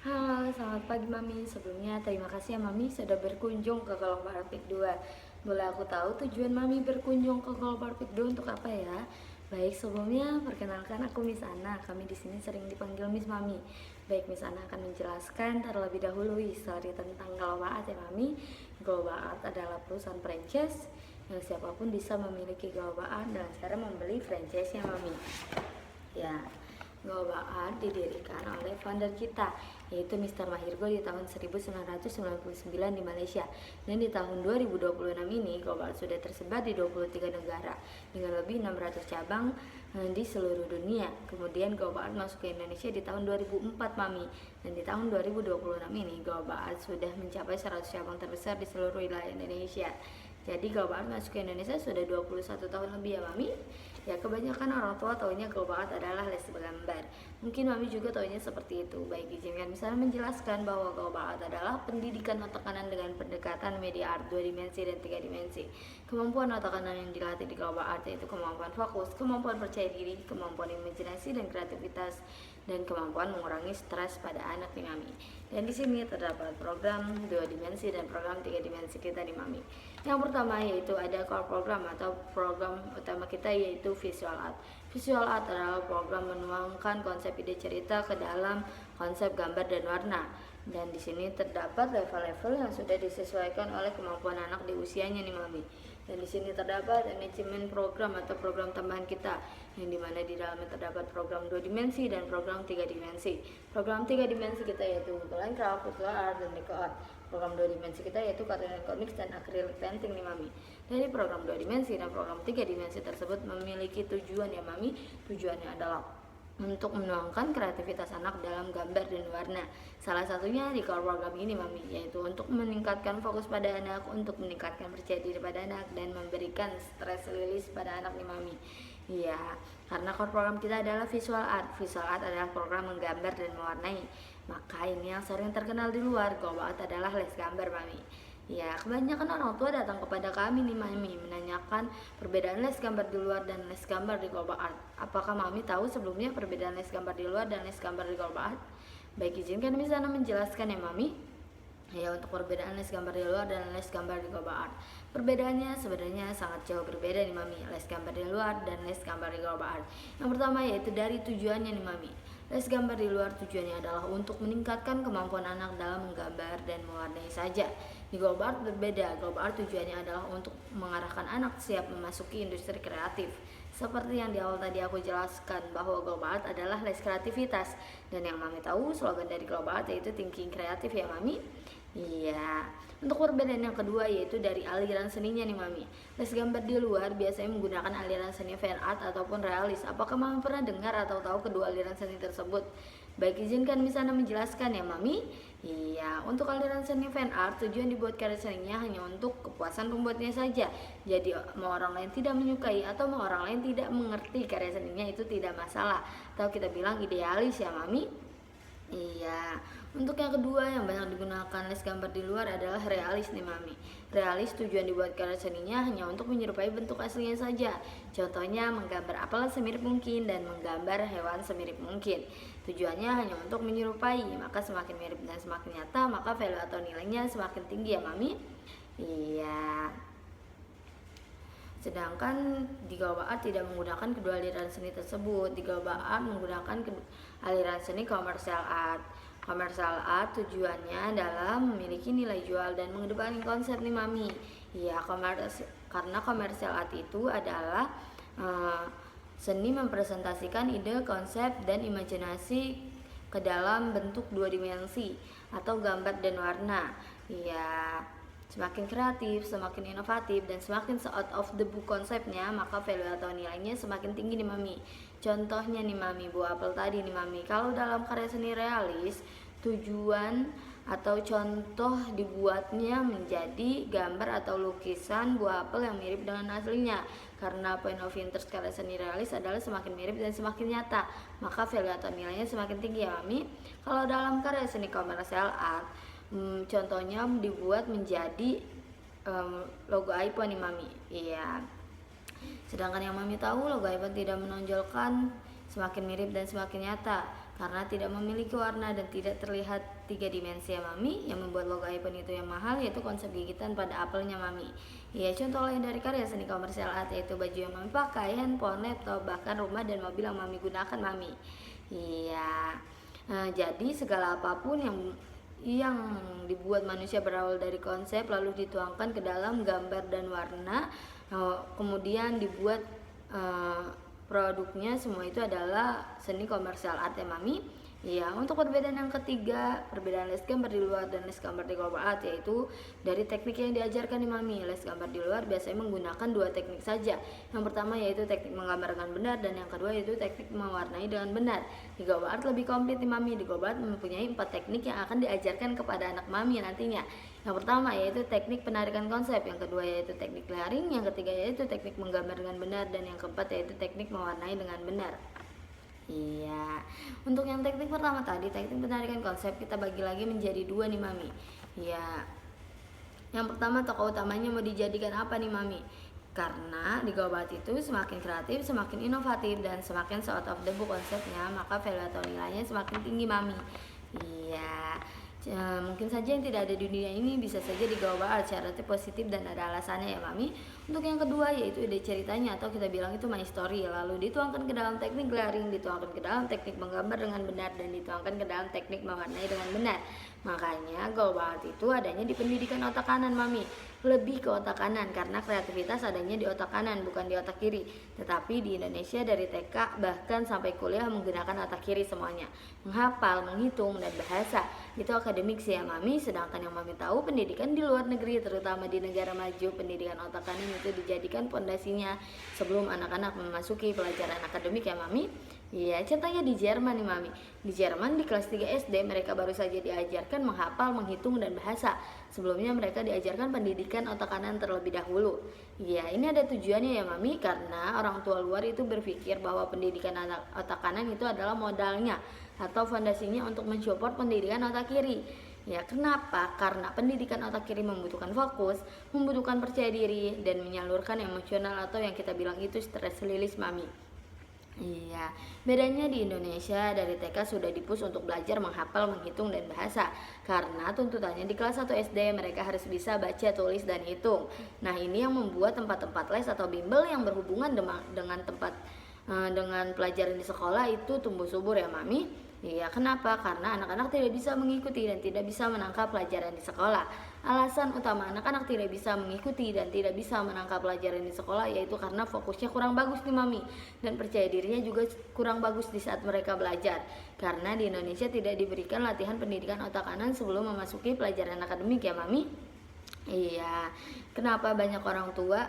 Halo, selamat pagi Mami. Sebelumnya terima kasih ya Mami sudah berkunjung ke Global Parpik 2. Boleh aku tahu tujuan Mami berkunjung ke Global Parpik 2 untuk apa ya? Baik, sebelumnya perkenalkan aku Miss Ana. Kami di sini sering dipanggil Miss Mami. Baik, Miss Ana akan menjelaskan terlebih dahulu histori tentang Global Art ya Mami. Global Art adalah perusahaan franchise yang siapapun bisa memiliki Global Art dengan cara membeli franchise-nya Mami. Ya, Global Art didirikan oleh founder kita, yaitu Mr. Mahirgo di tahun 1999 di Malaysia. Dan di tahun 2026 ini, Global Art sudah tersebar di 23 negara dengan lebih 600 cabang di seluruh dunia. Kemudian Global Art masuk ke Indonesia di tahun 2004, Mami. Dan di tahun 2026 ini, Global Art sudah mencapai 100 cabang terbesar di seluruh wilayah Indonesia. Jadi Global Art masuk ke Indonesia sudah 21 tahun lebih ya Mami. Ya, kebanyakan orang tua taunya Global Art adalah les gambar. Mungkin Mami juga taunya seperti itu. Baik, izinkan misalnya menjelaskan bahwa Global Art adalah pendidikan otak kanan dengan pendekatan media art 2 dimensi dan 3 dimensi. Kemampuan otak kanan yang dilatih di Global Art yaitu kemampuan fokus, kemampuan percaya diri, kemampuan imajinasi dan kreativitas, dan kemampuan mengurangi stres pada anak nih Mami. Dan di sini terdapat program 2 dimensi dan program 3 dimensi kita nih Mami. Yang pertama yaitu ada core program atau program utama kita yaitu visual art. Visual art adalah program menuangkan konsep ide cerita ke dalam konsep gambar dan warna. Dan di sini terdapat level-level yang sudah disesuaikan oleh kemampuan anak di usianya nih Mami. Dan di sini terdapat manajemen program atau program tambahan kita, yang dimana di dalamnya terdapat program 2 dimensi dan program 3 dimensi. Program 3 dimensi kita yaitu line craft, visual art, dan deco art. Program 2 dimensi kita yaitu kartun komik dan acrylic painting nih Mami. Dari program 2 dimensi dan program 3 dimensi tersebut memiliki tujuan ya Mami. Tujuannya adalah untuk menuangkan kreativitas anak dalam gambar dan warna. Salah satunya di core program ini Mami, yaitu untuk meningkatkan fokus pada anak, untuk meningkatkan percaya diri pada anak, dan memberikan stress release pada anak nih Mami. Iya, karena core program kita adalah visual art. Visual art adalah program menggambar dan mewarnai. Maka ini yang sering terkenal di luar. Global Art adalah les gambar Mami. Ya, kebanyakan orang tua datang kepada kami nih Mami menanyakan perbedaan les gambar di luar dan les gambar di Global Art. Apakah Mami tahu sebelumnya perbedaan les gambar di luar dan les gambar di Global Art? Baik, izinkan bisa menjelaskan ya Mami. Ya, untuk perbedaan les gambar di luar dan les gambar di Global Art. Perbedaannya sebenarnya sangat jauh berbeda nih Mami. Les gambar di luar dan les gambar di Global Art. Yang pertama yaitu dari tujuannya nih Mami. Les gambar di luar tujuannya adalah untuk meningkatkan kemampuan anak dalam menggambar dan mewarnai saja. Di Global Art berbeda. Global Art tujuannya adalah untuk mengarahkan anak siap memasuki industri kreatif. Seperti yang di awal tadi aku jelaskan bahwa Global Art adalah les kreativitas. Dan yang Mami tahu slogan dari Global Art yaitu thinking kreatif ya Mami. Iya. Untuk perbedaan yang kedua yaitu dari aliran seninya nih Mami. Les gambar di luar biasanya menggunakan aliran seni fan art ataupun realis. Apakah Mami pernah dengar atau tahu kedua aliran seni tersebut? Baik, izinkan misalnya menjelaskan ya Mami. Iya, untuk aliran seni fan art tujuan dibuat karya seninya hanya untuk kepuasan pembuatnya saja. Jadi mau orang lain tidak menyukai atau mau orang lain tidak mengerti karya seninya itu tidak masalah. Atau kita bilang idealis ya Mami. Iya, untuk yang kedua yang banyak digunakan les gambar di luar adalah realis nih Mami. Realis tujuan dibuat karya seninya hanya untuk menyerupai bentuk aslinya saja. Contohnya menggambar apel semirip mungkin dan menggambar hewan semirip mungkin. Tujuannya hanya untuk menyerupai, maka semakin mirip dan semakin nyata, maka value atau nilainya semakin tinggi ya Mami. Iya. Sedangkan di Global Art tidak menggunakan kedua aliran seni tersebut. Di Global Art menggunakan aliran seni commercial art. Commercial art tujuannya adalah memiliki nilai jual dan mengedepankan konsep nih Mami. Iya, karena commercial art itu adalah seni mempresentasikan ide, konsep, dan imajinasi ke dalam bentuk 2 dimensi atau gambar dan warna. Iya, semakin kreatif, semakin inovatif, dan semakin out of the book konsepnya, maka value atau nilainya semakin tinggi nih Mami. Contohnya nih Mami, buah apel tadi nih Mami. Kalau dalam karya seni realis, tujuan atau contoh dibuatnya menjadi gambar atau lukisan buah apel yang mirip dengan aslinya. Karena point of interest karya seni realis adalah semakin mirip dan semakin nyata, maka value atau nilainya semakin tinggi ya Mami. Kalau dalam karya seni commercial art, contohnya dibuat menjadi logo iPhone nih Mami. Iya. Sedangkan yang Mami tahu logo iPhone tidak menonjolkan semakin mirip dan semakin nyata. karena tidak memiliki warna dan tidak terlihat 3 dimensi ya Mami. Yang membuat logo iPhone itu yang mahal yaitu konsep gigitan pada apelnya Mami. Ya, contoh lain dari karya seni komersial art yaitu baju yang Mami pakai, handphone, laptop, bahkan rumah dan mobil yang Mami gunakan Mami. Iya. Jadi segala apapun yang dibuat manusia berawal dari konsep lalu dituangkan ke dalam gambar dan warna, kemudian dibuat produknya, semua itu adalah seni komersial art ya Mami. Ya, untuk perbedaan yang ketiga, perbedaan les gambar di luar dan les gambar di global art yaitu dari teknik yang diajarkan nih Mami. Les gambar di luar biasanya menggunakan 2 teknik saja. Yang pertama yaitu teknik menggambar dengan benar dan yang kedua yaitu teknik mewarnai dengan benar. Di global art lebih komplit nih Mami. Di global art mempunyai 4 teknik yang akan diajarkan kepada anak Mami nantinya. Yang pertama yaitu teknik penarikan konsep, yang kedua yaitu teknik layering, yang ketiga yaitu teknik menggambar dengan benar, dan yang keempat yaitu teknik mewarnai dengan benar. Iya, untuk yang teknik pertama tadi, teknik penarikan konsep, kita bagi lagi menjadi 2 nih Mami. Iya, yang pertama tokoh utamanya mau dijadikan apa nih Mami? Karena di global art itu semakin kreatif, semakin inovatif, dan semakin out of the book konsepnya, maka value atau nilainya semakin tinggi Mami. Iya, mungkin saja yang tidak ada di dunia ini bisa saja di global art secara positif dan ada alasannya ya Mami. Untuk yang kedua yaitu ide ceritanya atau kita bilang itu my story, lalu dituangkan ke dalam teknik layering, dituangkan ke dalam teknik menggambar dengan benar, dan dituangkan ke dalam teknik mewarnai dengan benar. Makanya global art itu adanya di pendidikan otak kanan Mami, lebih ke otak kanan karena kreativitas adanya di otak kanan bukan di otak kiri. Tetapi di Indonesia dari TK bahkan sampai kuliah menggunakan otak kiri semuanya, menghafal, menghitung, dan bahasa itu akademik sih ya Mami. Sedangkan yang Mami tahu pendidikan di luar negeri, terutama di negara maju, pendidikan otak kanan itu dijadikan pondasinya sebelum anak-anak memasuki pelajaran akademik ya Mami. Iya, contohnya di Jerman nih Mami. Di Jerman di kelas 3 SD mereka baru saja diajarkan menghafal, menghitung, dan bahasa. Sebelumnya mereka diajarkan pendidikan otak kanan terlebih dahulu. Iya, ini ada tujuannya ya Mami, karena orang tua luar itu berpikir bahwa pendidikan otak kanan itu adalah modalnya atau fondasinya untuk mensupport pendidikan otak kiri. Ya, kenapa? Karena pendidikan otak kiri membutuhkan fokus, membutuhkan percaya diri, dan menyalurkan emosional atau yang kita bilang itu stress release Mami. Iya, bedanya di Indonesia dari TK sudah dipush untuk belajar menghafal, menghitung, dan bahasa. Karena tuntutannya di kelas 1 SD mereka harus bisa baca, tulis, dan hitung. Nah, ini yang membuat tempat-tempat les atau bimbel yang berhubungan dengan pelajaran di sekolah itu tumbuh subur ya Mami. Iya, kenapa? Karena anak-anak tidak bisa mengikuti dan tidak bisa menangkap pelajaran di sekolah. Alasan utama anak-anak tidak bisa mengikuti dan tidak bisa menangkap pelajaran di sekolah yaitu karena fokusnya kurang bagus nih Mami, dan percaya dirinya juga kurang bagus di saat mereka belajar. Karena di Indonesia tidak diberikan latihan pendidikan otak kanan sebelum memasuki pelajaran akademik ya Mami. Iya, kenapa banyak orang tua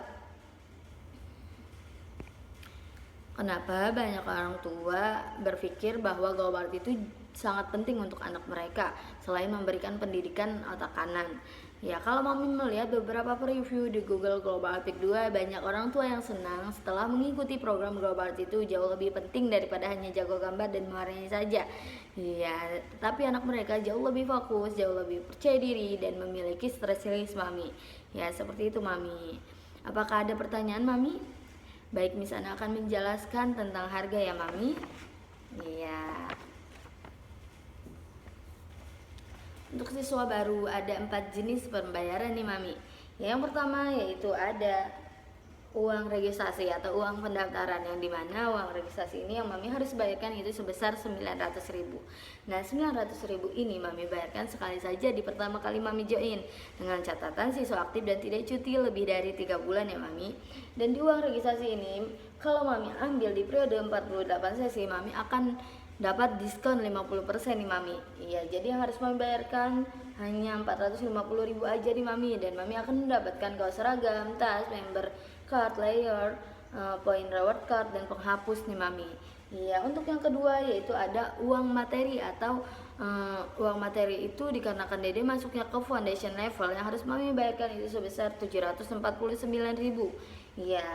berpikir bahwa global art itu sangat penting untuk anak mereka selain memberikan pendidikan otak kanan? Ya, kalau Mami melihat beberapa preview di Google Global Art Week 2, banyak orang tua yang senang setelah mengikuti program Global Art itu jauh lebih penting daripada hanya jago gambar dan mewarnai saja. Ya, tapi anak mereka jauh lebih fokus, jauh lebih percaya diri, dan memiliki stress release Mami. Ya, seperti itu Mami. Apakah ada pertanyaan Mami? Baik, Miss Ana akan menjelaskan tentang harga ya Mami. Iya. Untuk siswa baru ada 4 jenis pembayaran nih Mami. Yang pertama yaitu ada uang registrasi atau uang pendaftaran, yang dimana uang registrasi ini yang Mami harus bayarkan itu sebesar 900.000. Nah, 900.000 ini Mami bayarkan sekali saja di pertama kali Mami join, dengan catatan siswa aktif dan tidak cuti lebih dari 3 bulan ya Mami. Dan di uang registrasi ini kalau Mami ambil di periode 48 sesi, Mami akan dapat diskon 50% nih Mami. Iya, jadi yang harus Mami bayarkan hanya 450.000 aja nih Mami, dan Mami akan mendapatkan kaos seragam, tas, member card, layer, point reward card, dan penghapus nih Mami. Iya, untuk yang kedua yaitu ada uang materi atau uang materi itu dikarenakan Dede masuknya ke foundation level, yang harus Mami bayarkan itu sebesar 749.000. Iya.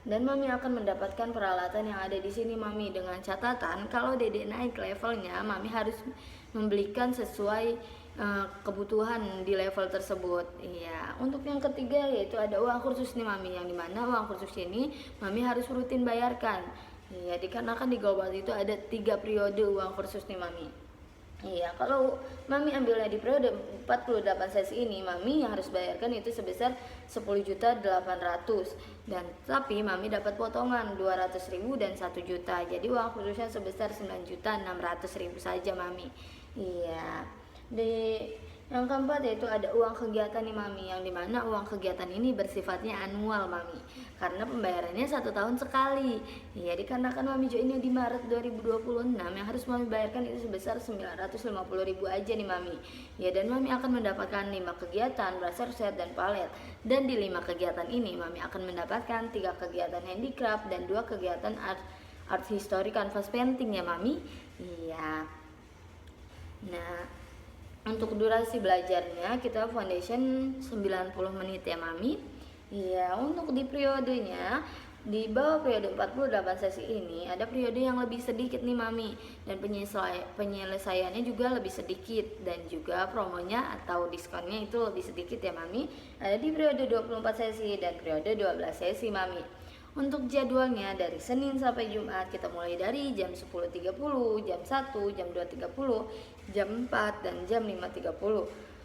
Dan Mami akan mendapatkan peralatan yang ada di sini Mami, dengan catatan kalau Dede naik levelnya, Mami harus membelikan sesuai kebutuhan di level tersebut. Iya. Untuk yang ketiga yaitu ada uang kursus nih Mami, yang dimana uang kursus ini Mami harus rutin bayarkan. Iya, dikarenakan di Global itu ada 3 periode uang kursus nih Mami. Iya, kalau Mami ambilnya di periode 48 sesi ini, Mami yang harus bayarkan itu sebesar 10.800.000, dan tapi Mami dapat potongan 200.000 dan 1 juta. Jadi uang khususnya sebesar 9.600.000 saja Mami. Iya. Di yang keempat yaitu ada uang kegiatan nih Mami, yang dimana uang kegiatan ini bersifatnya annual Mami, karena pembayarannya 1 tahun sekali. Iya, dikarenakan Mami joinnya di Maret 2026, yang harus Mami bayarkan itu sebesar 950.000 aja nih Mami. Ya, dan Mami akan mendapatkan 5 kegiatan, blaster set dan palet. Dan di 5 kegiatan ini Mami akan mendapatkan 3 kegiatan handicraft dan 2 kegiatan art history canvas painting ya Mami. Iya. Nah, untuk durasi belajarnya kita foundation 90 menit ya Mami. Iya, untuk di periodenya di bawah periode 48 sesi ini ada periode yang lebih sedikit nih Mami, dan penyelesaiannya juga lebih sedikit, dan juga promonya atau diskonnya itu lebih sedikit ya Mami. Ada di periode 24 sesi dan periode 12 sesi Mami. Untuk jadwalnya dari Senin sampai Jumat kita mulai dari jam 10.30, jam 1, jam 2.30, jam 4, dan jam 5.30.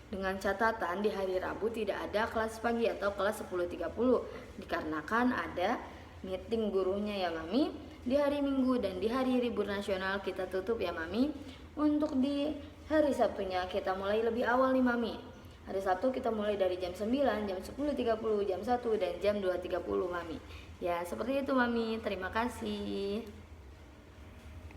Dengan catatan di hari Rabu tidak ada kelas pagi atau kelas 10.30 dikarenakan ada meeting gurunya ya Mami. Di hari Minggu dan di hari libur nasional kita tutup ya Mami. Untuk di hari Sabtunya kita mulai lebih awal nih Mami. Hari Sabtu kita mulai dari jam 9, jam 10.30, jam 1, dan jam 2.30 Mami. Ya, seperti itu Mami. Terima kasih.